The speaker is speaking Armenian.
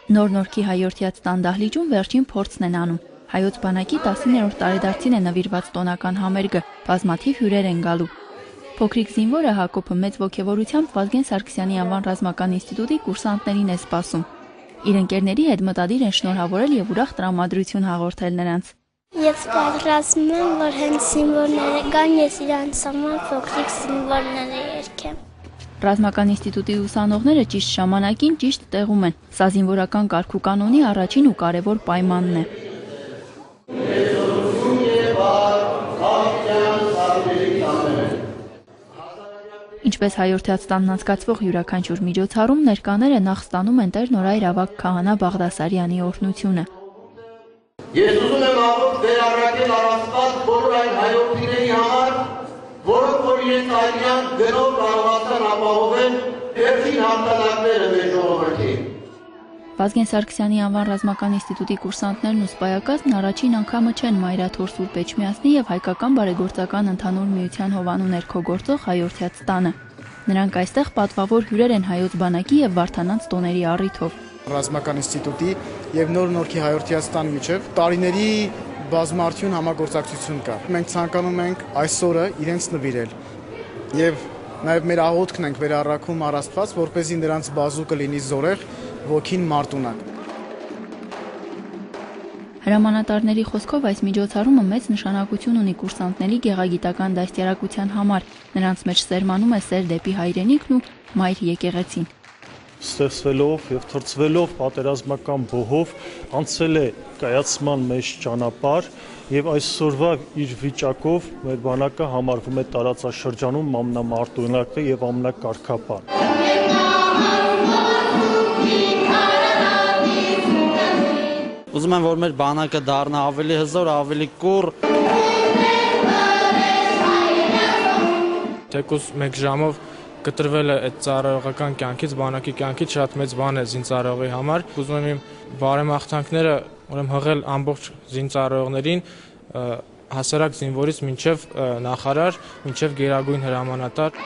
Նոր-Նորքի հայորդյաց տան դահլիճում վերջին փորձն են անում։ Հայոց բանակի 19-րդ տարեդարձին է նվիրված տոնական համերգը, բազմաթիվ հյուրեր են գալու։ Փոքրիկ զինվորը Հակոբը մեծ ոգևորությամբ Վազգեն Սարգսյանի անվան ռազմական ինստիտուտի կուրսանտներին է սպասում։ Իր ընկերների հետ մտադիր են շնորհավորել եւ ուրախ տրամադրություն հաղորդել նրանց։ Ես պատրաստում եմ, որ հենց զինվորները գան, ես իրանց համար փոքրիկ զինվորները երգեմ։ Ռազմական ինստիտուտի ուսանողները ճիշտ ժամանակին ճիշտ տեղում են։ Սա զինվորական կարգ ու կանոնի առաջին ու կարևոր պայմանն է։ Ինչպես հայորդյաց տանն անցկացվող յուրաքանչյուր միջոցառում, ներկաները նախ ստանում են Տեր Նորայր ավագ քահանա Բաղդասարյանի օրհնությունը։ Ես ուզում եմ ամբողջ վերառակել առաստված բոլոր այն հայորդիների համար, որոնք որ իրենց այլյան գնով կարողացան ապահովել վերջին հաղթանակները մեր ժողովրդի։ Վազգեն Սարգսյանի անվան ռազմական ինստիտուտի կուրսանտներն ու սպայակազմն առաջին անգամը չեն Մայրաթոր Սուրբ Էջմիածնի եւ Հայկական բարեգործական ընդհանուր միության հովանու ներքո գործող հայորդյաց տանը։ Նրանք այստեղ պատվավոր հյուրեր են հայոց բանակի եւ Վարդանանց տոների առիթով։ Ռազմական ինստիտուտի եւ Նոր-Նորքի հայորդյաց տան միջև տարիների բազմարդյուն համագործակցություն կա։ Մենք ցանկանում ենք այս օրը իրենց նվիրել եւ նաեւ մեր աղոթքն ենք վերառակում առաստված, որպեսզի նրանց բազուկը լինի զորեղ, ոգին մարտունակ։ Հրամանատարների խոսքով այս միջոցառումը մեծ նշանակություն ունի կուրսանտների գեղագիտական դաստիարակության համար։ Նրանց մեջ սերմանում է սեր դեպի հայրենիքն ու մայր եկեղեցին։ Ստեղծվելով եւ թրծվելով պատերազմական բոհով անցել է կայացման մեջ ճանապարհ եւ այսօրվա իր վիճակով մեր բանակը համարվում է տարածաշրջանում ամենամարտունակը եւ ամենակարգապահ։ Ուզում եմ, որ մեր բանակը դառնա ավելի հզոր, ավելի կուռ։ Թեկուզ մեկ ժամով կտրվել է այդ ծառայողական կյանքից, բանակի կյանքից շատ մեծ բան է զինծառայողի համար։ Ուզում եմ իմ բարեմաղթանքները հղել ամբողջ զինծառայողներին, հասարակ զինվորից մինչև նախարար, մինչև գերագույն հրամանատար։